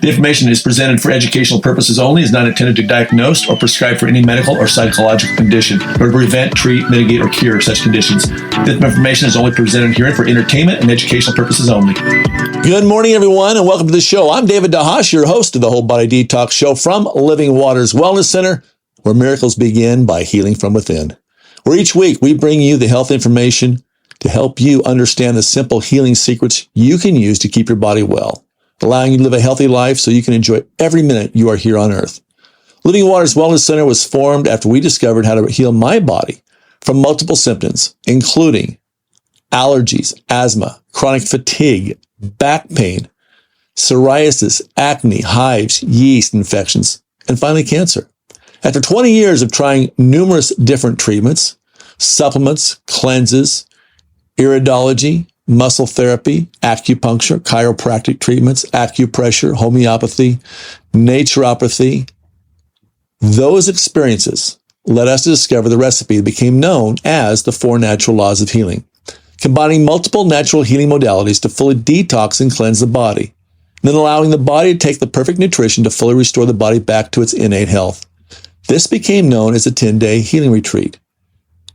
The information is presented for educational purposes only, is not intended to diagnose or prescribe for any medical or psychological condition, or to prevent, treat, mitigate, or cure such conditions. This information is only presented here for entertainment and educational purposes only. Good morning, everyone, and welcome to the show. I'm David DeHaas, your host of the Whole Body Detox Show from Living Waters Wellness Center, where miracles begin by healing from within. Where each week we bring you the health information to help you understand the simple healing secrets you can use to keep your body well, allowing you to live a healthy life so you can enjoy every minute you are here on earth. Living Waters Wellness Center was formed after we discovered how to heal my body from multiple symptoms, including allergies, asthma, chronic fatigue, back pain, psoriasis, acne, hives, yeast infections, and finally cancer. After 20 years of trying numerous different treatments, supplements, cleanses, iridology, muscle therapy, acupuncture, chiropractic treatments, acupressure, homeopathy, naturopathy, those experiences led us to discover the recipe that became known as the 4 natural laws of healing, combining multiple natural healing modalities to fully detox and cleanse the body, then allowing the body to take the perfect nutrition to fully restore the body back to its innate health. This became known as a 10-day healing retreat.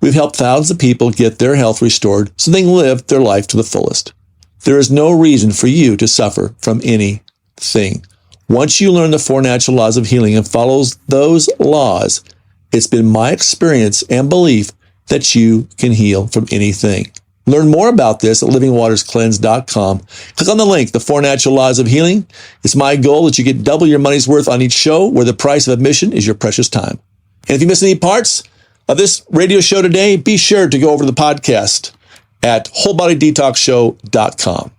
We've helped thousands of people get their health restored so they can live their life to the fullest. There is no reason for you to suffer from anything. Once you learn the 4 natural laws of healing and follow those laws, it's been my experience and belief that you can heal from anything. Learn more about this at livingwaterscleanse.com. Click on the link, the 4 natural laws of healing. It's my goal that you get double your money's worth on each show, where the price of admission is your precious time. And if you miss any parts of this radio show today, be sure to go over to the podcast at wholebodydetoxshow.com.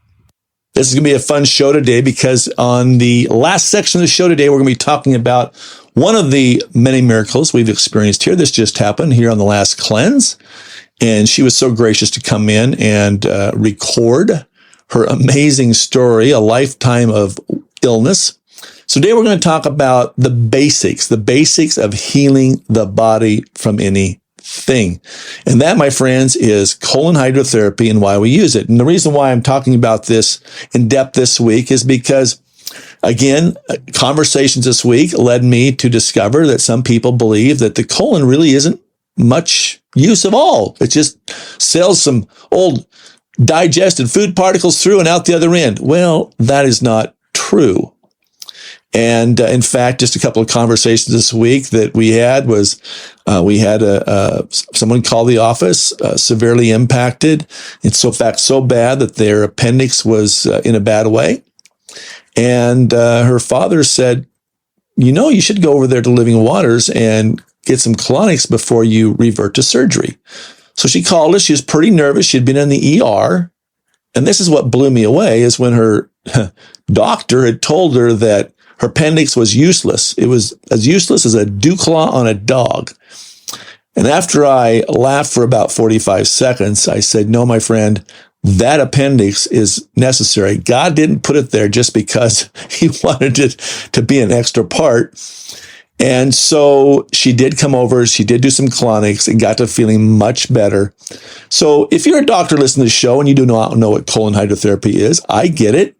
This is going to be a fun show today because on the last section of the show today, we're going to be talking about one of the many miracles we've experienced here. This just happened here on the last cleanse. And she was so gracious to come in and record her amazing story, a lifetime of illness. So today we're going to talk about the basics of healing the body from anything. And that, my friends, is colon hydrotherapy and why we use it. And the reason why I'm talking about this in depth this week is because, again, conversations this week led me to discover that some people believe that the colon really isn't much use of all. It just sells some old digested food particles through and out the other end. Well, that is not true. And in fact, just a couple of conversations this week that we had was we had someone call the office, severely impacted. It's so bad that their appendix was in a bad way. And her father said, you should go over there to Living Waters and get some colonics before you revert to surgery. So she called us. She was pretty nervous. She had been in the ER. And this is what blew me away, is when her doctor had told her that her appendix was useless. It was as useless as a dew claw on a dog. And after I laughed for about 45 seconds, I said, no, my friend, that appendix is necessary. God didn't put it there just because he wanted it to be an extra part. And so she did come over, she did do some colonics and got to feeling much better. So if you're a doctor listening to the show and you do not know what colon hydrotherapy is, I get it.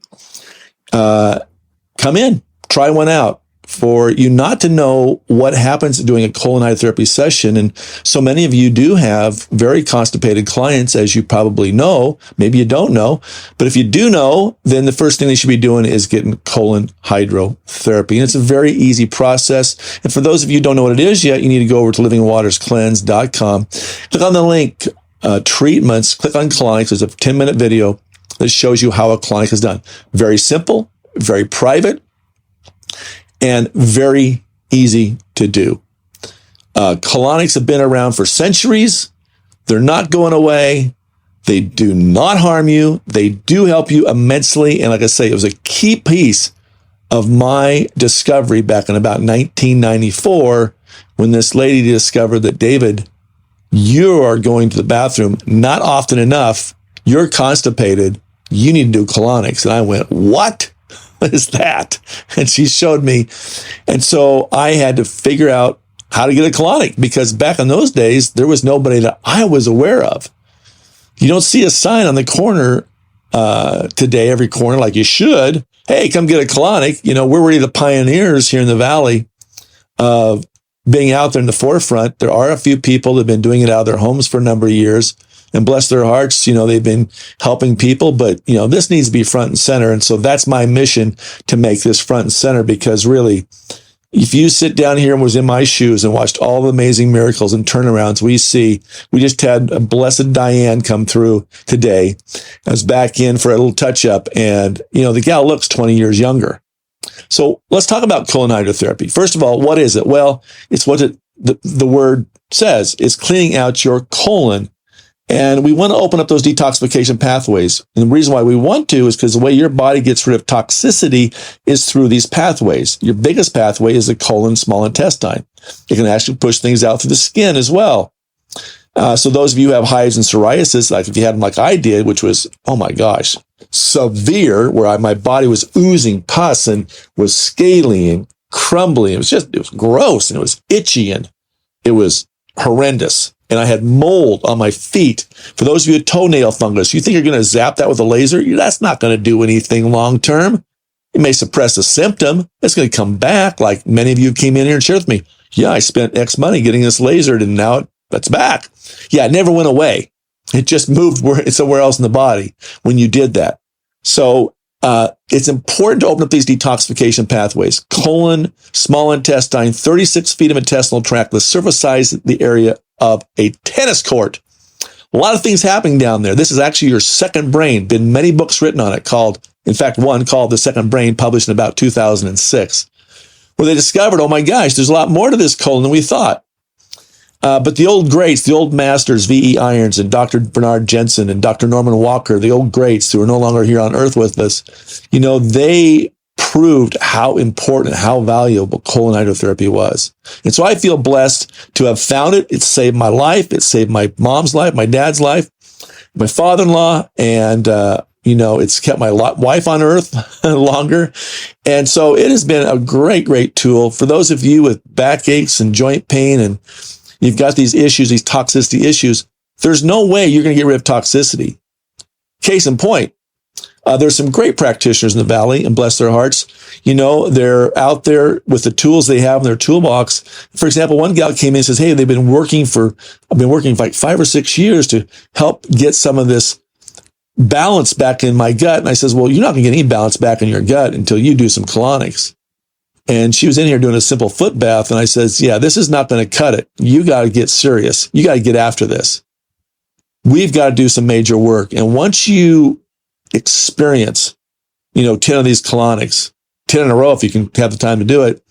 Come in, try one out. For you not to know what happens doing a colon hydrotherapy session, and so many of you do have very constipated clients, as you probably know. Maybe you don't know, but if you do know, then the first thing they should be doing is getting colon hydrotherapy. And it's a very easy process. And for those of you who don't know what it is yet, you need to go over to livingwaterscleanse.com. Click on the link, treatments, click on colonics. There's a 10-minute video that shows you how a colonic is done. Very simple, very private, and very easy to do. Colonics have been around for centuries. They're not going away. They do not harm you. They do help you immensely. And like I say, it was a key piece of my discovery back in about 1994 when this lady discovered that, David, you are going to the bathroom not often enough. You're constipated. You need to do colonics. And I went, what? What is that? And she showed me. And so I had to figure out how to get a colonic, because back in those days, there was nobody that I was aware of. You don't see a sign on the corner today, every corner, like you should, hey, come get a colonic. We're really the pioneers here in the Valley of being out there in the forefront. There are a few people that have been doing it out of their homes for a number of years, and bless their hearts, they've been helping people, but this needs to be front and center. And so that's my mission, to make this front and center, because really, if you sit down here and was in my shoes and watched all the amazing miracles and turnarounds we just had a blessed Diane come through today. I was back in for a little touch up, and the gal looks 20 years younger. So let's talk about colon hydrotherapy. First of all, what is it? Well, it's what the word says. It's cleaning out your colon. And we want to open up those detoxification pathways. And the reason why we want to is because the way your body gets rid of toxicity is through these pathways. Your biggest pathway is the colon, small intestine. It can actually push things out through the skin as well. So those of you who have hives and psoriasis, like if you had them like I did, which was, oh my gosh, severe, where my body was oozing pus and was scaly and crumbly. It was gross, and it was itchy, and it was horrendous. And I had mold on my feet. For those of you with toenail fungus, you think you're going to zap that with a laser? That's not going to do anything long term. It may suppress a symptom. It's going to come back, like many of you came in here and shared with me. Yeah, I spent X money getting this lasered, and now it's back. Yeah, it never went away. It just moved somewhere else in the body when you did that. So it's important to open up these detoxification pathways. Colon, small intestine, 36 feet of intestinal tract, the surface size, the area of a tennis court. A lot of things happening down there. This is actually your second brain. Been many books written on it, one called The Second Brain, published in about 2006, where they discovered, oh my gosh, there's a lot more to this colon than we thought. But the old greats, the old masters, V.E. Irons and Dr. Bernard Jensen and Dr. Norman Walker, the old greats who are no longer here on earth with us, they proved how important, how valuable colon hydrotherapy was. And so I feel blessed to have found it. It saved my life. It saved my mom's life, my dad's life, my father-in-law, and, it's kept my wife on earth longer. And so it has been a great, great tool for those of you with backaches and joint pain, and you've got these issues, these toxicity issues. There's no way you're going to get rid of toxicity. Case in point, there's some great practitioners in the Valley, and bless their hearts. They're out there with the tools they have in their toolbox. For example, one gal came in and says, hey, I've been working for like 5 or 6 years to help get some of this balance back in my gut. And I says, well, you're not going to get any balance back in your gut until you do some colonics. And she was in here doing a simple foot bath. And I says, yeah, this is not going to cut it. You got to get serious. You got to get after this. We've got to do some major work. And once you experience, 10 of these colonics, 10 in a row, if you can have the time to do it,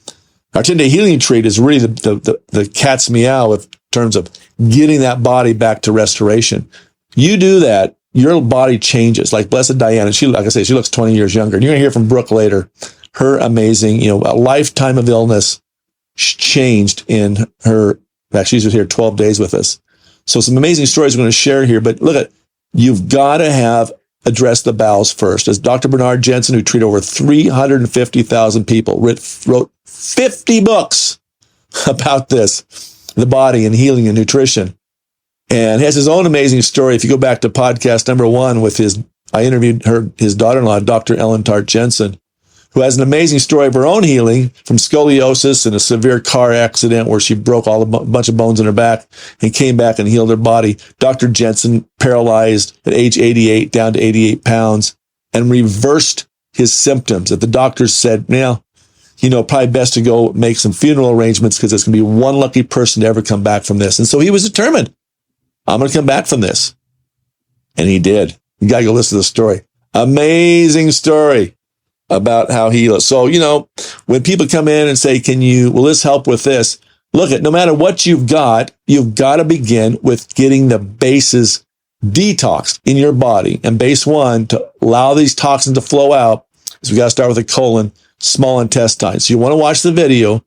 our 10-day healing retreat is really the cat's meow in terms of getting that body back to restoration. You do that, your body changes. Like Blessed Diana, she, like I say, she looks 20 years younger. And you're going to hear from Brooke later. Her amazing, a lifetime of illness changed in her. In fact, she's here 12 days with us. So some amazing stories we're going to share here. But look you've got to address the bowels first. As Dr. Bernard Jensen, who treated over 350,000 people, wrote 50 books about this, the body and healing and nutrition. And has his own amazing story. If you go back to podcast number 1 I interviewed his daughter-in-law, Dr. Ellen Tart Jensen, who has an amazing story of her own healing from scoliosis and a severe car accident where she broke bunch of bones in her back and came back and healed her body. Dr. Jensen, paralyzed at age 88, down to 88 pounds, and reversed his symptoms that the doctors said, probably best to go make some funeral arrangements because there's going to be one lucky person to ever come back from this. And so he was determined, I'm going to come back from this. And he did. You got to go listen to the story. Amazing story about how he lives. So, when people come in and say, will this help with this? Look, no matter what you've got to begin with getting the bases detoxed in your body. And base 1, to allow these toxins to flow out, is we got to start with the colon, small intestine. So you want to watch the video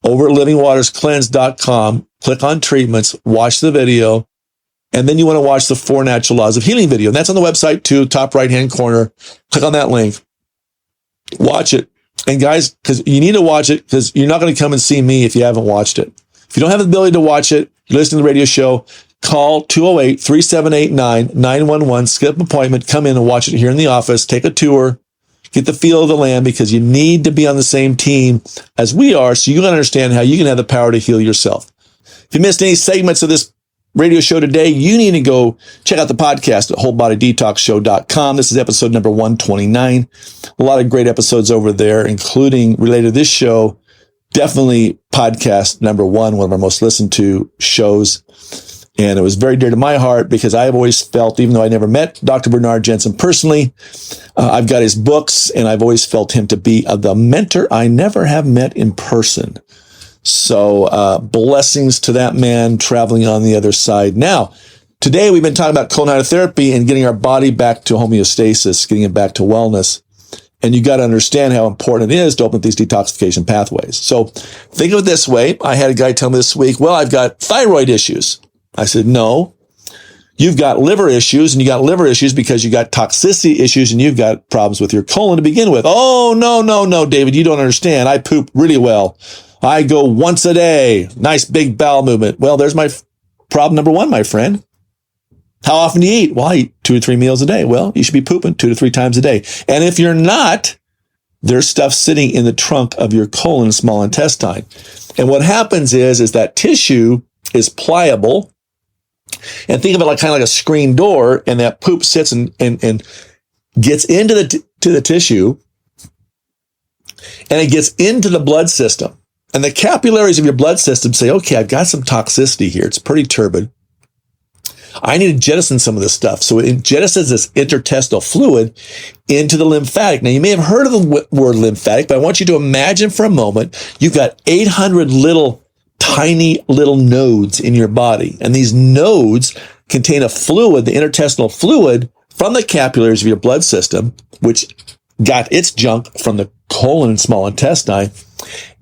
over at livingwaterscleanse.com, click on treatments, watch the video, and then you want to watch the 4 Natural Laws of Healing video. And that's on the website too, top right-hand corner. Click on that link. Watch it. And guys, because you need to watch it, because you're not going to come and see me if you haven't watched it. If you don't have the ability to watch it, you listen to the radio show, call 208-3789-911, skip appointment, come in and watch it here in the office, take a tour, get the feel of the land, because you need to be on the same team as we are, so you can understand how you can have the power to heal yourself. If you missed any segments of this radio show today, you need to go check out the podcast at wholebodydetoxshow.com. This is episode number 129. A lot of great episodes over there, including related to this show. Definitely podcast number one of our most listened to shows. And it was very dear to my heart because I've always felt, even though I never met Dr. Bernard Jensen personally, I've got his books, and I've always felt him to be the mentor I never have met in person. So blessings to that man traveling on the other side. Now, today we've been talking about colon hydrotherapy and getting our body back to homeostasis, getting it back to wellness. And you got to understand how important it is to open up these detoxification pathways. So think of it this way. I had a guy tell me this week, well, I've got thyroid issues. I said, no, you've got liver issues, and you got liver issues because you got toxicity issues, and you've got problems with your colon to begin with. Oh, no, David, you don't understand. I poop really well. I go once a day. Nice big bowel movement. Well, there's my problem number one, my friend. How often do you eat? Well, I eat 2 to 3 meals a day. Well, you should be pooping 2 to 3 times a day. And if you're not, there's stuff sitting in the trunk of your colon, small intestine. And what happens is that tissue is pliable. And think of it like kind of like a screen door, and that poop sits and gets into the tissue, and it gets into the blood system. And the capillaries of your blood system say, okay, I've got some toxicity here. It's pretty turbid. I need to jettison some of this stuff. So it jettisons this interstitial fluid into the lymphatic. Now, you may have heard of the word lymphatic, but I want you to imagine for a moment, you've got 800 tiny little nodes in your body. And these nodes contain a fluid, the interstitial fluid, from the capillaries of your blood system, which got its junk from the colon and small intestine.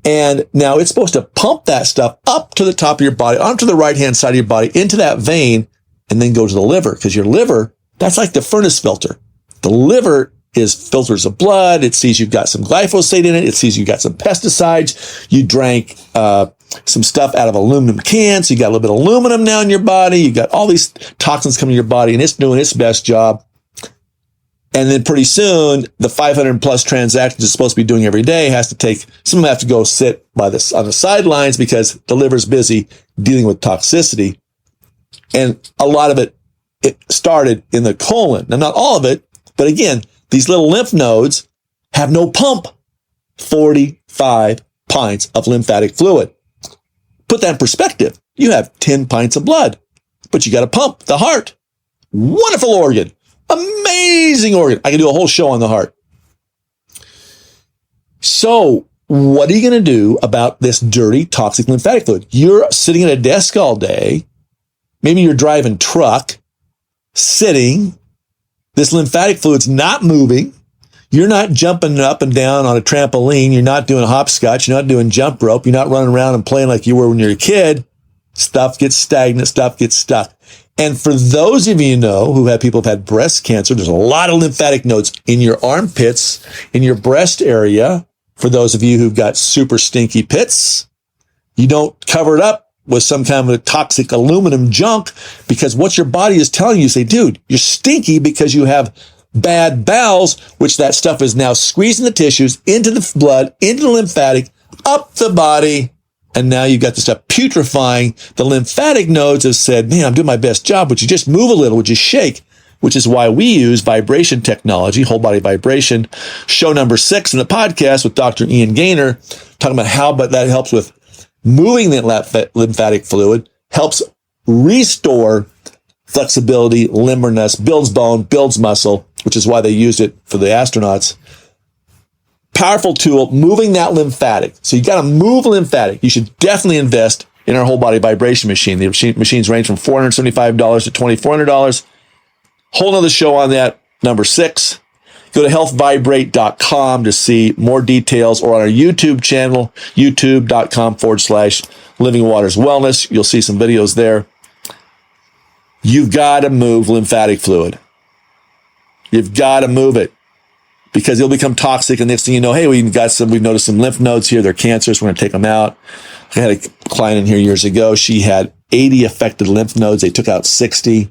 And now it's supposed to pump that stuff up to the top of your body, onto the right-hand side of your body, into that vein, and then go to the liver. Because your liver, that's like the furnace filter. The liver filters of blood. It sees you've got some glyphosate in it. It sees you've got some pesticides. You drank some stuff out of aluminum cans. So you got a little bit of aluminum now in your body. You got all these toxins coming to your body, and it's doing its best job. And then pretty soon, the 500 plus transactions it's supposed to be doing every day some of them have to go sit on the sidelines because the liver's busy dealing with toxicity. And a lot of it started in the colon. Now, not all of it, but again, these little lymph nodes have no pump. 45 pints of lymphatic fluid. Put that in perspective. You have 10 pints of blood, but you got to pump the heart. Wonderful organ. Amazing organ. I can do a whole show on the heart. So what are you going to do about this dirty, toxic lymphatic fluid? You're sitting at a desk all day. Maybe you're driving truck, sitting. This lymphatic fluid's not moving. You're not jumping up and down on a trampoline. You're not doing hopscotch. You're not doing jump rope. You're not running around and playing like you were when you were a kid. Stuff gets stagnant. Stuff gets stuck. And for those of you who have people who've had breast cancer, there's a lot of lymphatic nodes in your armpits, in your breast area. For those of you who've got super stinky pits, you don't cover it up with some kind of a toxic aluminum junk, because what your body is telling you, say, dude, you're stinky because you have bad bowels, which that stuff is now squeezing the tissues into the blood, into the lymphatic, up the body. And now you've got the stuff putrefying. The lymphatic nodes have said, man, I'm doing my best job. Would you just move a little? Would you shake? Which is why we use vibration technology, whole body vibration. Show number 6 in the podcast with Dr. Ian Gaynor, talking about how that helps with moving the lymphatic fluid, helps restore flexibility, limberness, builds bone, builds muscle, which is why they used it for the astronauts. Powerful tool, moving that lymphatic. So you got to move lymphatic. You should definitely invest in our whole body vibration machine. The machines range from $475 to $2,400. Whole nother show on that, number 6. Go to healthvibrate.com to see more details, or on our YouTube channel, youtube.com/Living Waters Wellness. You'll see some videos there. You've got to move lymphatic fluid. You've got to move it, because it'll become toxic. And next thing you know, hey, we've noticed some lymph nodes here. They're cancerous. We're going to take them out. I had a client in here years ago. She had 80 affected lymph nodes. They took out 60.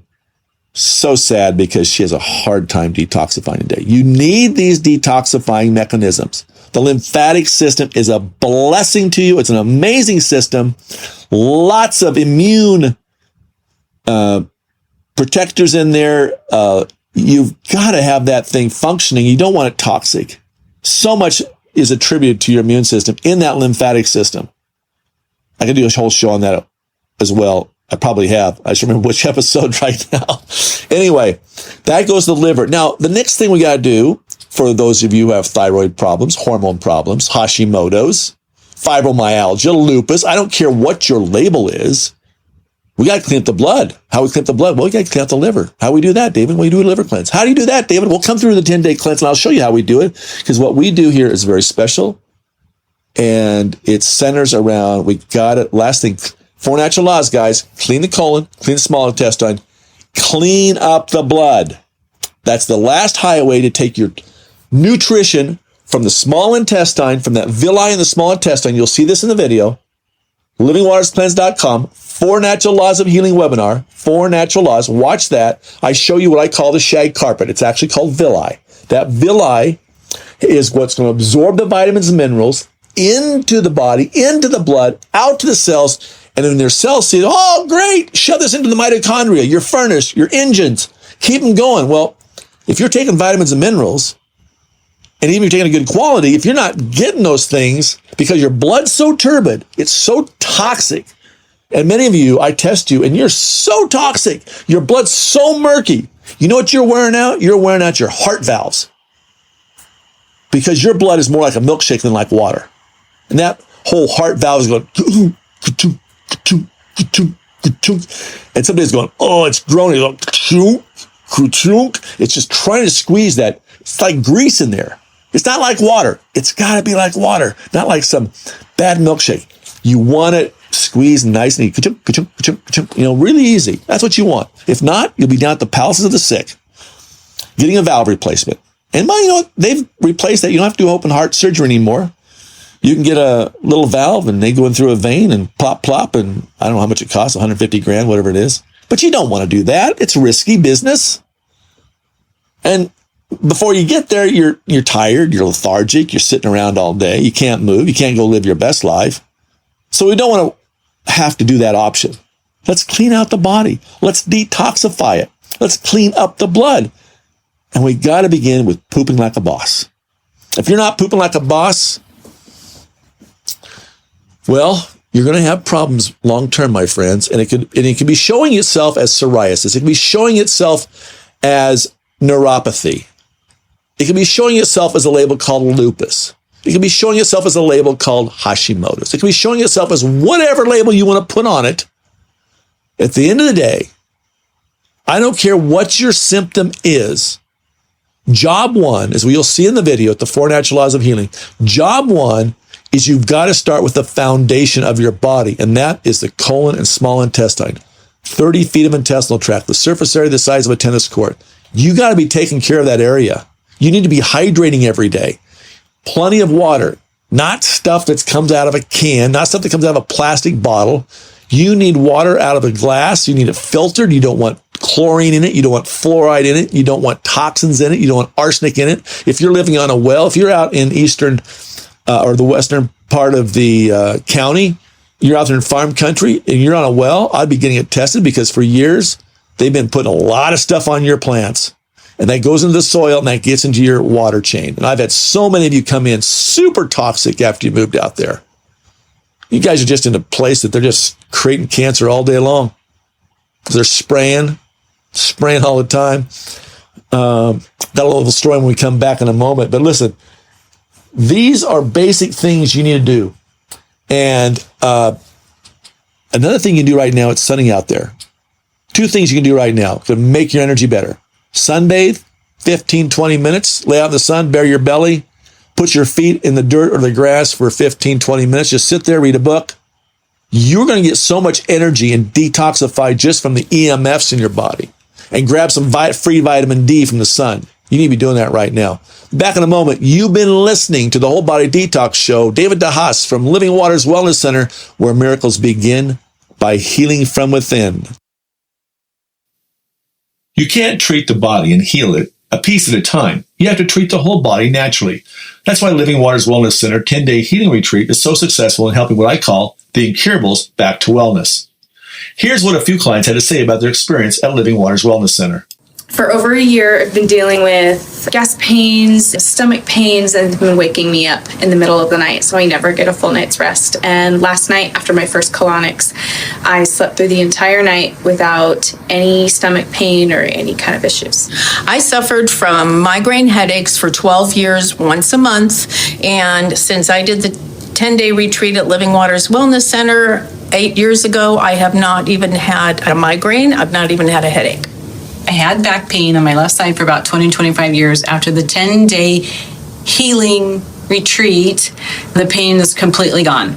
So sad because she has a hard time detoxifying today. You need these detoxifying mechanisms. The lymphatic system is a blessing to you. It's an amazing system. Lots of immune protectors in there. You've got to have that thing functioning. You don't want it toxic. So much is attributed to your immune system in that lymphatic system. I can do a whole show on that as well. I probably have. I just remember which episode right now. Anyway, that goes to the liver. Now, the next thing we got to do for those of you who have thyroid problems, hormone problems, Hashimoto's, fibromyalgia, lupus, I don't care what your label is. We got to clean up the blood. How we clean up the blood? Well, we got to clean up the liver. How do we do that, David? Well, you do a liver cleanse. How do you do that, David? We'll come through the 10-day cleanse and I'll show you how we do it, because what we do here is very special and it centers around, we got it. Last thing, 4 natural laws, guys. Clean the colon, clean the small intestine, clean up the blood. That's the last highway to take your nutrition from the small intestine, from that villi in the small intestine. You'll see this in the video. livingwaterscleanse.com, 4 natural laws of healing webinar, 4 natural laws. Watch that. I show you what I call the shag carpet. It's actually called villi. That villi is what's going to absorb the vitamins and minerals into the body, into the blood, out to the cells. And then their cells see, oh, great, shove this into the mitochondria, your furnace, your engines, keep them going. Well, if you're taking vitamins and minerals, and even if you're taking a good quality, if you're not getting those things because your blood's so turbid, it's so toxic. And many of you, I test you, and you're so toxic. Your blood's so murky. You know what you're wearing out? You're wearing out your heart valves. Because your blood is more like a milkshake than like water. And that whole heart valve is going, and somebody's going, oh, it's groaning. It's just trying to squeeze that. It's like grease in there. It's not like water. It's got to be like water, not like some bad milkshake. You want it squeezed nice and easy, really easy. That's what you want. If not, you'll be down at the palaces of the sick, getting a valve replacement. And they've replaced that. You don't have to do open heart surgery anymore. You can get a little valve and they go in through a vein and plop, and I don't know how much it costs, 150 grand, whatever it is. But you don't want to do that. It's risky business. And before you get there, you're tired, you're lethargic, you're sitting around all day, you can't move, you can't go live your best life. So we don't want to have to do that option. Let's clean out the body. Let's detoxify it. Let's clean up the blood. And we got to begin with pooping like a boss. If you're not pooping like a boss, well, you're going to have problems long-term, my friends. And it can be showing itself as psoriasis. It can be showing itself as neuropathy. It can be showing itself as a label called lupus. It can be showing itself as a label called Hashimoto's. It can be showing itself as whatever label you want to put on it. At the end of the day, I don't care what your symptom is. Job one, as we'll see in the video at the 4 natural laws of healing, job one is you've got to start with the foundation of your body, and that is the colon and small intestine. 30 feet of intestinal tract, the surface area the size of a tennis court. You got to be taking care of that area. You need to be hydrating every day. Plenty of water, not stuff that comes out of a can, not stuff that comes out of a plastic bottle. You need water out of a glass. You need it filtered. You don't want chlorine in it. You don't want fluoride in it. You don't want toxins in it. You don't want arsenic in it. If you're living on a well, if you're out in eastern or the western part of the county, you're out there in farm country and you're on a well, I'd be getting it tested, because for years they've been putting a lot of stuff on your plants. And that goes into the soil and that gets into your water chain. And I've had so many of you come in super toxic after you moved out there. You guys are just in a place that they're just creating cancer all day long. They're spraying all the time. That'll little story when we come back in a moment. But listen, these are basic things you need to do. And another thing you can do right now, it's sunny out there. 2 things you can do right now to make your energy better. Sunbathe, 15, 20 minutes, lay out in the sun, bare your belly, put your feet in the dirt or the grass for 15, 20 minutes. Just sit there, read a book. You're going to get so much energy and detoxify just from the EMFs in your body. And grab some free vitamin D from the sun. You need to be doing that right now. Back in a moment. You've been listening to the Whole Body Detox Show. David DeHaas from Living Waters Wellness Center, where miracles begin by healing from within. You can't treat the body and heal it a piece at a time. You have to treat the whole body naturally. That's why Living Waters Wellness Center 10-day healing retreat is so successful in helping what I call the incurables back to wellness. Here's what a few clients had to say about their experience at Living Waters Wellness Center. For over a year, I've been dealing with gas pains, stomach pains, and it's been waking me up in the middle of the night, so I never get a full night's rest. And last night, after my first colonics, I slept through the entire night without any stomach pain or any kind of issues. I suffered from migraine headaches for 12 years, once a month, and since I did the 10-day retreat at Living Waters Wellness Center 8 years ago, I have not even had a migraine. I've not even had a headache. I had back pain on my left side for about 20, 25 years. After the 10-day healing retreat, the pain is completely gone.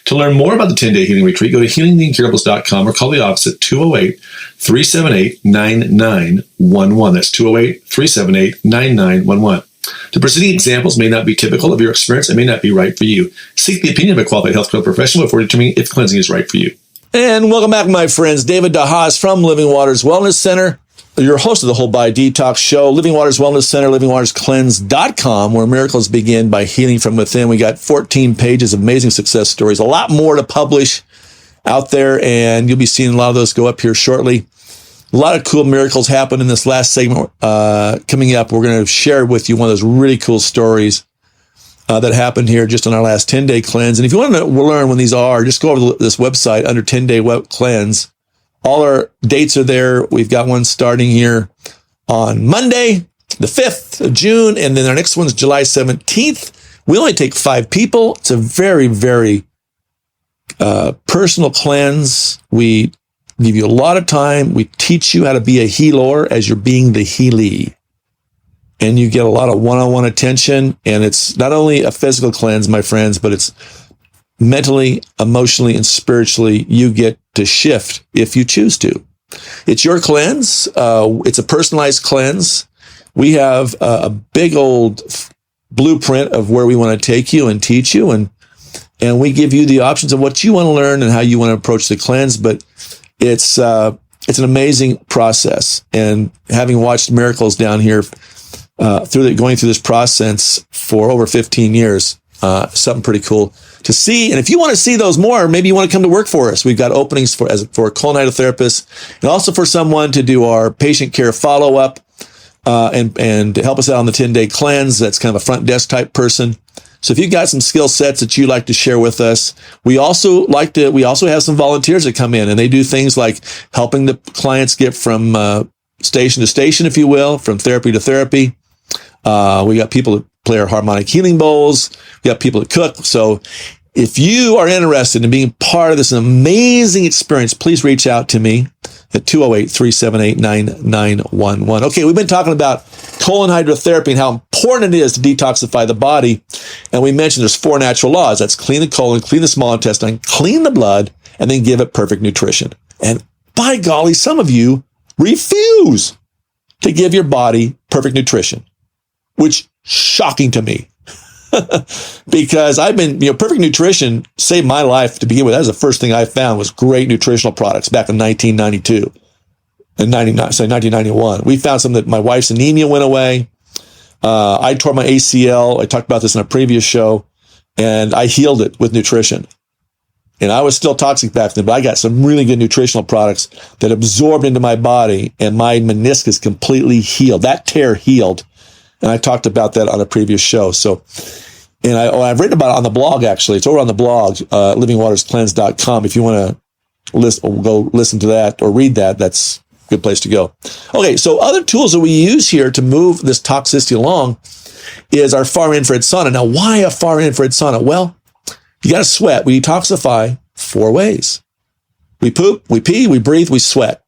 To learn more about the 10-day healing retreat, go to healingtheincurables.com or call the office at 208-378-9911. That's 208-378-9911. The preceding examples may not be typical of your experience and may not be right for you. Seek the opinion of a qualified healthcare professional before determining if cleansing is right for you. And welcome back, my friends. David DeHaas from Living Waters Wellness Center, your host of the Whole Body Detox Show. Living Waters Wellness Center, livingwaterscleanse.com, where miracles begin by healing from within. We got 14 pages of amazing success stories, a lot more to publish out there, and you'll be seeing a lot of those go up here shortly. A lot of cool miracles happened in this last segment. Coming up, we're going to share with you one of those really cool stories that happened here just on our last 10-day cleanse. And if you want to learn when these are, just go over to this website under 10-day cleanse. All our dates are there. We've got one starting here on Monday, the 5th of June, and then our next one's July 17th. We only take 5 people. It's a very, very personal cleanse. We give you a lot of time. We teach you how to be a healer as you're being the healee. And you get a lot of one-on-one attention. And it's not only a physical cleanse, my friends, but it's mentally, emotionally, and spiritually. You get to shift if you choose to. It's your cleanse. It's a personalized cleanse. We have a big old blueprint of where we want to take you and teach you. And we give you the options of what you want to learn and how you want to approach the cleanse. But it's an amazing process. And having watched miracles down here going through this process for over 15 years, something pretty cool to see. And if you want to see those more, maybe you want to come to work for us. We've got openings for a colon hydrotherapist and also for someone to do our patient care follow-up and to help us out on the 10-day cleanse. That's kind of a front desk type person. So if you've got some skill sets that you'd like to share with us, we also have some volunteers that come in and they do things like helping the clients get from station to station, if you will, from therapy to therapy. We got people that play our harmonic healing bowls. We got people that cook. So if you are interested in being part of this amazing experience, please reach out to me at 208-378-9911. Okay, we've been talking about colon hydrotherapy and how important it is to detoxify the body. And we mentioned there's 4 natural laws. That's clean the colon, clean the small intestine, clean the blood, and then give it perfect nutrition. And by golly, some of you refuse to give your body perfect nutrition, which shocking to me. Because I've been, perfect nutrition saved my life to begin with. That was the first thing I found was great nutritional products back in 1992 and 1991. We found some that my wife's anemia went away. I tore my ACL. I talked about this in a previous show, and I healed it with nutrition. And I was still toxic back then, but I got some really good nutritional products that absorbed into my body, and my meniscus completely healed. That tear healed. And I talked about that on a previous show. So, and I've written about it on the blog, actually. It's over on the blog, livingwaterscleanse.com. If you want to go listen to that or read that, that's a good place to go. Okay, so other tools that we use here to move this toxicity along is our far infrared sauna. Now, why a far infrared sauna? Well, you got to sweat. We detoxify 4 ways. We poop, we pee, we breathe, we sweat.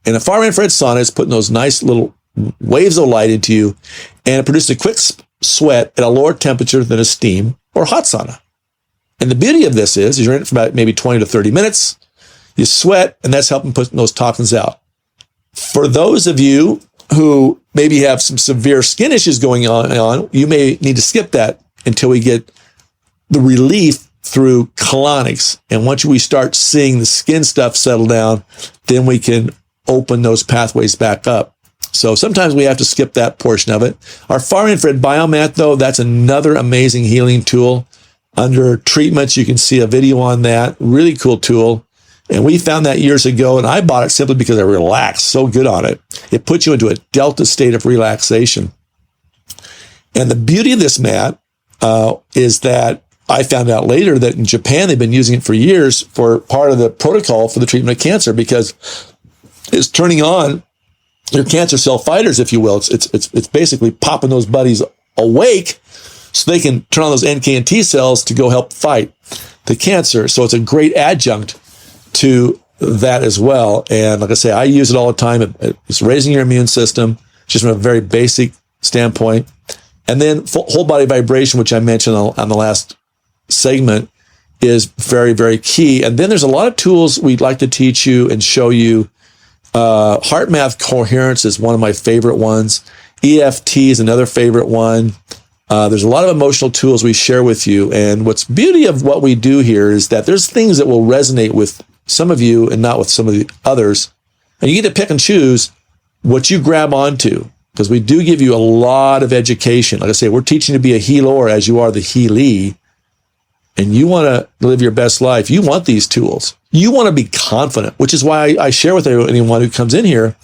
And a far infrared sauna is putting those nice little waves of light into you, and it produces a quick sweat at a lower temperature than a steam or hot sauna. And the beauty of this is you're in it for about maybe 20 to 30 minutes, you sweat, and that's helping put those toxins out. For those of you who maybe have some severe skin issues going on, you may need to skip that until we get the relief through Colonics. And once we start seeing the skin stuff settle down, then we can open those pathways back up So sometimes we have to skip that portion of it. Our far infrared biomat, though, that's another amazing healing tool. Under treatments, you can see a video on that. Really cool tool. And we found that years ago, and I bought it simply because I relaxed so good on it. It puts you into a delta state of relaxation. And the beauty of this mat is that I found out later that in Japan, they've been using it for years for part of the protocol for the treatment of cancer, because it's turning on your cancer cell fighters, if you will. It's basically popping those buddies awake so they can turn on those NK and T cells to go help fight the cancer. So it's a great adjunct to that as well. And like I say, I use it all the time. It's raising your immune system, just from a very basic standpoint. And then whole body vibration, which I mentioned on the last segment, is very, very key. And then there's a lot of tools we'd like to teach you and show you. Heart math coherence is one of my favorite ones. EFT is another favorite one. There's a lot of emotional tools we share with you. And what's beauty of what we do here is that there's things that will resonate with some of you and not with some of the others. And you get to pick and choose what you grab onto, because we do give you a lot of education. Like I say, we're teaching you to be a healer as you are the healee. And you want to live your best life. You want these tools. You want to be confident, which is why I share with anyone who comes in here.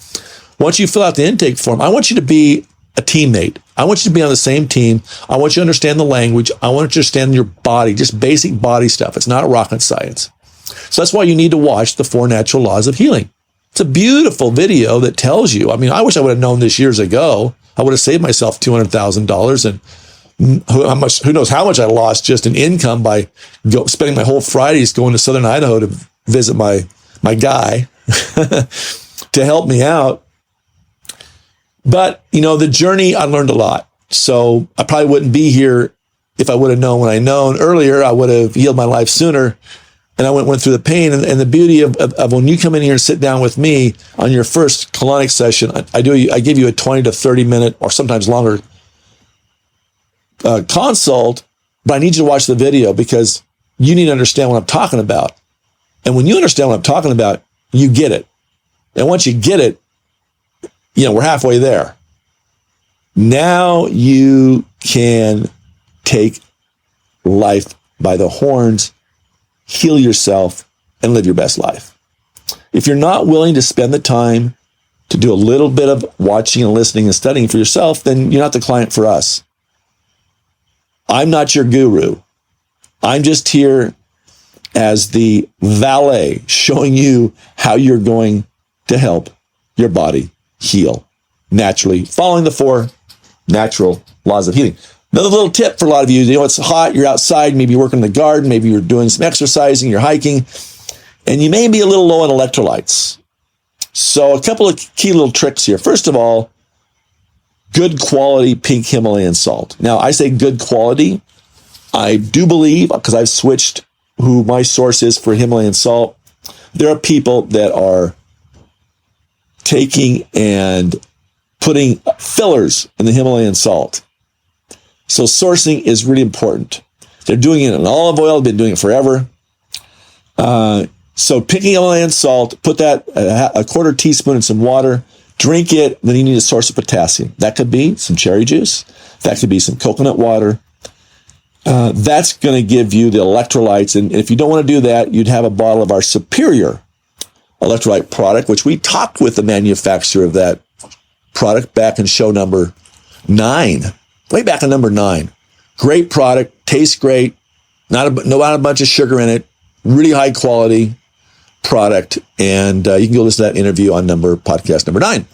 Once you fill out the intake form, I want you to be a teammate. I want you to be on the same team. I want you to understand the language. I want you to understand your body, just basic body stuff. It's not rocket science. So that's why you need to watch the 4 Natural Laws of Healing. It's a beautiful video that tells you. I mean, I wish I would have known this years ago. I would have saved myself $200,000 and who knows how much I lost just in income by spending my whole Fridays going to Southern Idaho to visit my guy to help me out. But, the journey, I learned a lot. So I probably wouldn't be here if I would have known what I known earlier. I would have healed my life sooner. And I went through the pain. And the beauty of when you come in here and sit down with me on your first Colonics session, I give you a 20 to 30 minute or sometimes longer consult, but I need you to watch the video because you need to understand what I'm talking about. And when you understand what I'm talking about, you get it. And once you get it, we're halfway there. Now you can take life by the horns, heal yourself, and live your best life. If you're not willing to spend the time to do a little bit of watching and listening and studying for yourself, then you're not the client for us. I'm not your guru. I'm just here as the valet showing you how you're going to help your body heal naturally, following the 4 natural laws of healing. Another little tip for a lot of you, it's hot, you're outside, maybe you're working in the garden, maybe you're doing some exercising, you're hiking, and you may be a little low on electrolytes. So a couple of key little tricks here. First of all, good quality pink Himalayan salt. Now, I say good quality. I do believe, because I've switched who my source is for Himalayan salt, there are people that are taking and putting fillers in the Himalayan salt. So sourcing is really important. They're doing it in olive oil. They've been doing it forever. So picking Himalayan salt, put that a quarter teaspoon in some water, drink it, then you need a source of potassium. That could be some cherry juice. That could be some coconut water. That's going to give you the electrolytes. And if you don't want to do that, you'd have a bottle of our superior electrolyte product, which we talked with the manufacturer of that product back in show number 9. Way back in number 9. Great product, tastes great, not a bunch of sugar in it, really high quality product. And you can go listen to that interview on podcast number 9.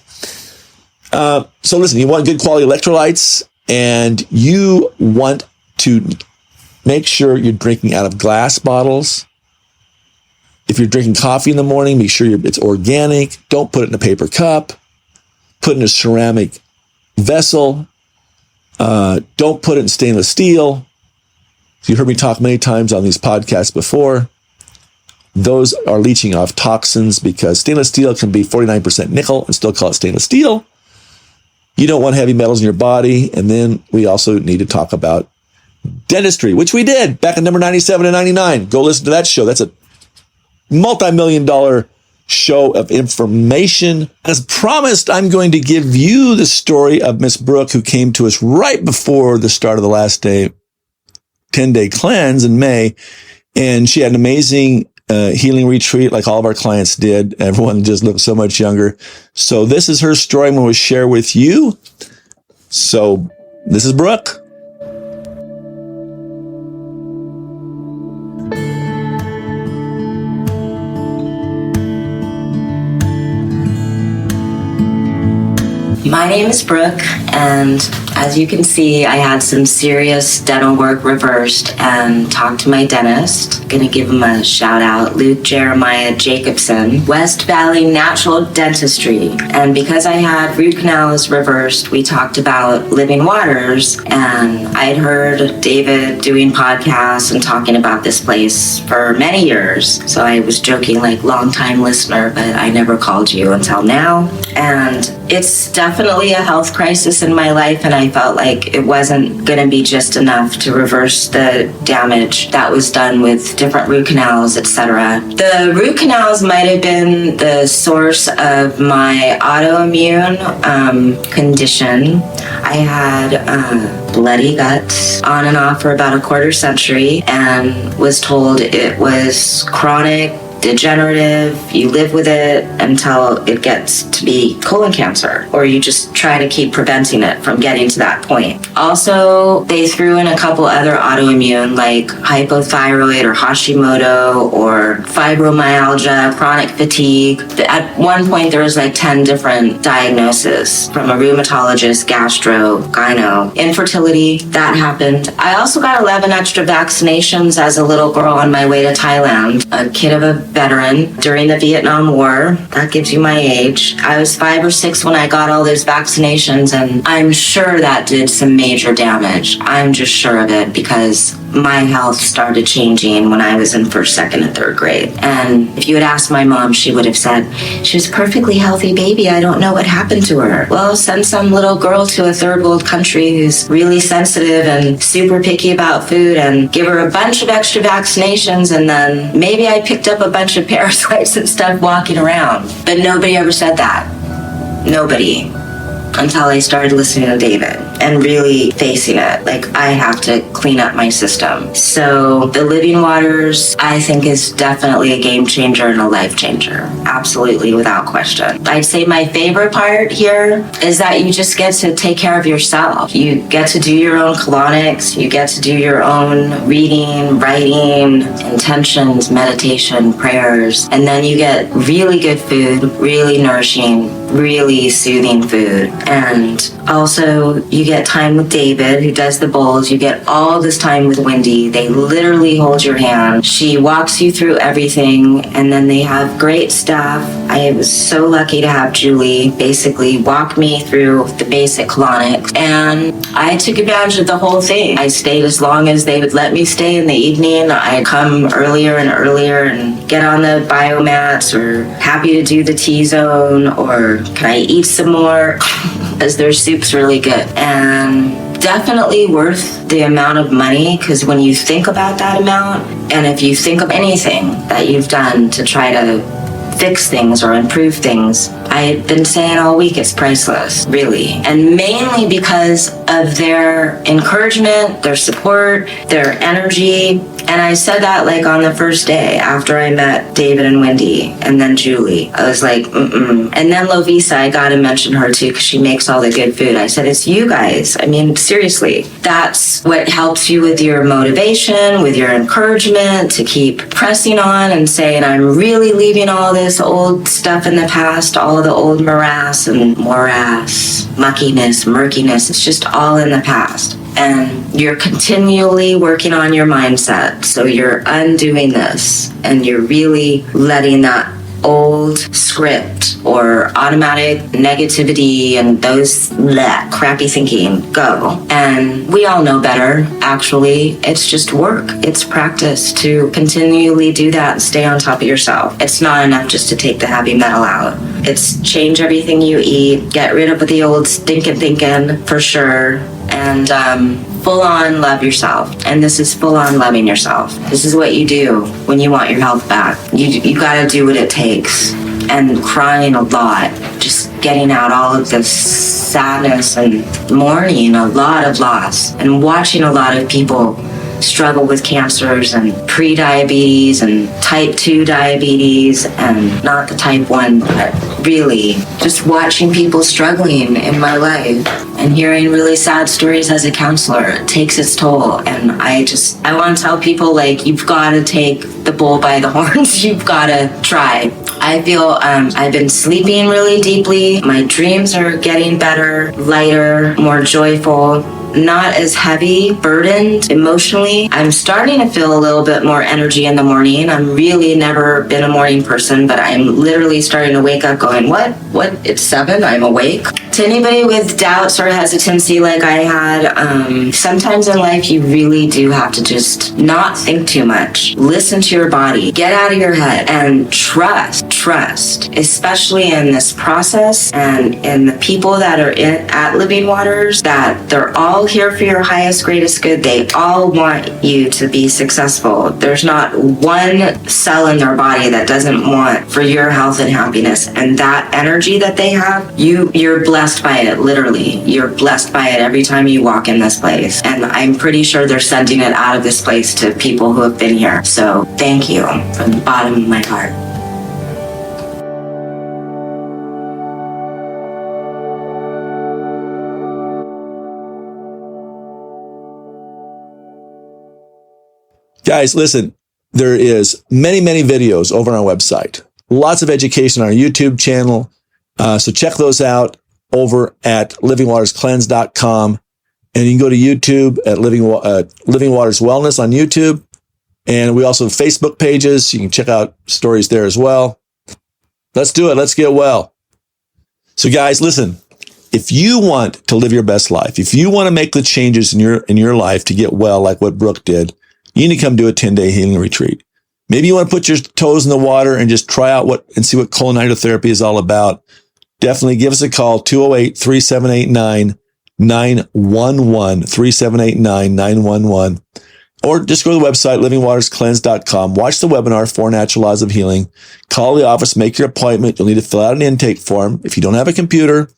So listen, you want good quality electrolytes and you want to make sure you're drinking out of glass bottles. If you're drinking coffee in the morning, make sure it's organic. Don't put it in a paper cup. Put it in a ceramic vessel. Don't put it in stainless steel. You heard me talk many times on these podcasts before. Those are leaching off toxins because stainless steel can be 49% nickel and still call it stainless steel. You don't want heavy metals in your body. And then we also need to talk about dentistry, which we did back in number 97 and 99. Go listen to that show. That's a multi-million-dollar show of information. As promised, I'm going to give you the story of Miss Brooke, who came to us right before the start of the last 10-day cleanse in May. And she had an amazing healing retreat like all of our clients did. Everyone just looked so much younger. So this is her story I'm going to share with you. So this is Brooke. My name is Brooke, and as you can see, I had some serious dental work reversed and talked to my dentist. Gonna give him a shout out, Luke Jeremiah Jacobson, West Valley Natural Dentistry. And because I had root canals reversed, we talked about living waters, and I'd heard David doing podcasts and talking about this place for many years. So I was joking, like, long time listener, but I never called you until now. And it's definitely a health crisis in my life, and I felt like it wasn't going to be just enough to reverse the damage that was done with different root canals, etc. The root canals might have been the source of my autoimmune condition. I had bloody guts on and off for about a quarter century and was told it was chronic, degenerative, you live with it until it gets to be colon cancer, or you just try to keep preventing it from getting to that point. Also, they threw in a couple other autoimmune like hypothyroid or Hashimoto or fibromyalgia, chronic fatigue. At one point, there was like 10 different diagnoses from a rheumatologist, gastro, gyno. Infertility, that happened. I also got 11 extra vaccinations as a little girl on my way to Thailand, a kid of a veteran during the Vietnam War. That gives you my age. I was 5 or 6 when I got all those vaccinations, and I'm sure that did some major damage. I'm just sure of it because my health started changing when I was in first, second, and third grade. And if you had asked my mom, she would have said, she was a perfectly healthy baby. I don't know what happened to her. Well, send some little girl to a third world country who's really sensitive and super picky about food and give her a bunch of extra vaccinations, and then maybe I picked up a bunch of parasites and stuff walking around. But nobody ever said that. Nobody. Until I started listening to David and really facing it. Like, I have to clean up my system. So the living waters, I think, is definitely a game changer and a life changer. Absolutely, without question. I'd say my favorite part here is that you just get to take care of yourself. You get to do your own colonics. You get to do your own reading, writing, intentions, meditation, prayers. And then you get really good food, really nourishing, really soothing food. And also you get time with David, who does the bowls. You get all this time with Wendy. They literally hold your hand. She walks you through everything, and then they have great staff. I was so lucky to have Julie basically walk me through the basic colonics, and I took advantage of the whole thing. I stayed as long as they would let me stay in the evening. I'd come earlier and earlier and get on the biomats, or happy to do the T-zone, or can I eat some more? Because their soup's really good. And definitely worth the amount of money, because when you think about that amount, and if you think of anything that you've done to try to fix things or improve things, I've been saying all week it's priceless, really. And mainly because of their encouragement, their support, their energy. And I said that like on the first day after I met David and Wendy and then Julie. I was like, And then Lovisa, I got to mention her too, because she makes all the good food. I said, it's you guys. I mean, seriously, that's what helps you with your motivation, with your encouragement to keep pressing on and saying, I'm really leaving all this old stuff in the past, all of the old morass, muckiness, murkiness. It's just all in the past. And you're continually working on your mindset. So you're undoing this, and you're really letting that old script or automatic negativity and those crappy thinking go. And we all know better, actually. It's just work. It's practice to continually do that and stay on top of yourself. It's not enough just to take the heavy metal out. It's change everything you eat, get rid of the old stinking thinking for sure, and full on love yourself. And this is full on loving yourself. This is what you do when you want your health back. You got to do what it takes. and crying a lot, just getting out all of this sadness and mourning a lot of loss, and watching a lot of people struggle with cancers and pre-diabetes and type 2 diabetes, and not the type 1, but really just watching people struggling in my life and hearing really sad stories as a counselor. It takes its toll, and I want to tell people, like, you've got to take the bull by the horns. You've got to try. I feel I've been sleeping really deeply. My dreams are getting better, lighter, more joyful, not as heavy, burdened emotionally. I'm starting to feel a little bit more energy in the morning. I'm really never been a morning person, but I'm literally starting to wake up going, what? It's 7, I'm awake. To anybody with doubts or hesitancy like I had, sometimes in life you really do have to just not think too much. Listen to your body, get out of your head, and trust, especially in this process and in the people that are at Living Waters, that they're all here for your highest, greatest good. They all want you to be successful. There's not one cell in their body that doesn't want for your health and happiness. And that energy that they have, you're blessed by it, literally. You're blessed by it every time you walk in this place. And I'm pretty sure they're sending it out of this place to people who have been here. So thank you from the bottom of my heart. Guys, listen, there is many videos over on our website. Lots of education on our YouTube channel. So check those out over at livingwaterscleanse.com. And you can go to YouTube at Living Waters Wellness on YouTube. And we also have Facebook pages. You can check out stories there as well. Let's do it. Let's get well. So guys, listen, if you want to live your best life, if you want to make the changes in your life to get well, like what Brooke did, you need to come do a 10-day healing retreat. Maybe you want to put your toes in the water and just try out and see what colon hydrotherapy is all about. Definitely give us a call, 208-3789-911, 3789-911, or just go to the website, livingwaterscleanse.com. Watch the webinar, 4 Natural Laws of Healing. Call the office, make your appointment. You'll need to fill out an intake form. If you don't have a computer,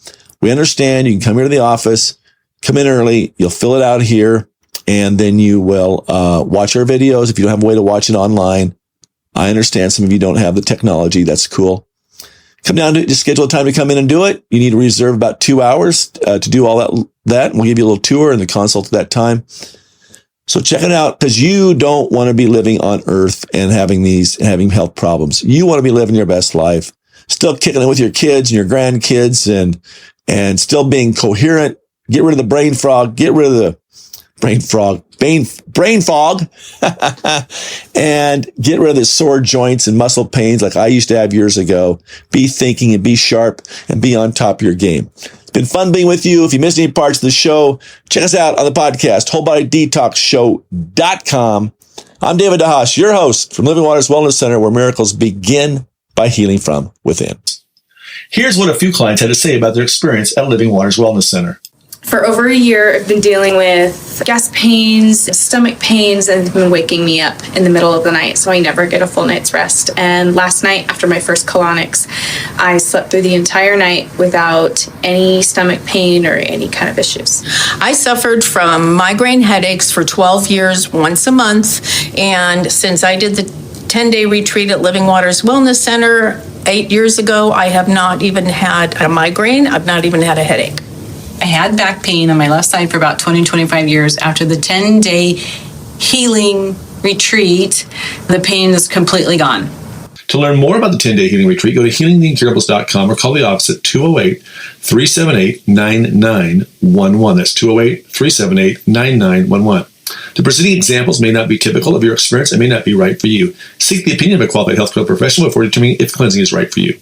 we understand. You can come here to the office, come in early. You'll fill it out here. And then you will watch our videos if you don't have a way to watch it online. I understand some of you don't have the technology. That's cool. Come down to just schedule a time to come in and do it. You need to reserve about 2 hours to do all that. And we'll give you a little tour and the consult at that time. So check it out, because you don't want to be living on earth and having health problems. You want to be living your best life, still kicking it with your kids and your grandkids and still being coherent. Get rid of the brain fog. Get rid of the brain fog, and get rid of the sore joints and muscle pains like I used to have years ago. Be thinking and be sharp and be on top of your game. It's been fun being with you. If you missed any parts of the show, check us out on the podcast, wholebodydetoxshow.com. I'm David DeHaas, your host from Living Waters Wellness Center, where miracles begin by healing from within. Here's what a few clients had to say about their experience at Living Waters Wellness Center. For over a year, I've been dealing with gas pains, stomach pains, and they've been waking me up in the middle of the night, so I never get a full night's rest. And last night, after my first colonics, I slept through the entire night without any stomach pain or any kind of issues. I suffered from migraine headaches for 12 years, once a month. And since I did the 10-day retreat at Living Waters Wellness Center 8 years ago, I have not even had a migraine. I've not even had a headache. I had back pain on my left side for about 25 years. After the 10-day healing retreat, the pain is completely gone. To learn more about the 10-day healing retreat, go to healingtheincurables.com or call the office at 208-378-9911. That's 208-378-9911. The preceding examples may not be typical of your experience and may not be right for you. Seek the opinion of a qualified healthcare professional before determining if cleansing is right for you.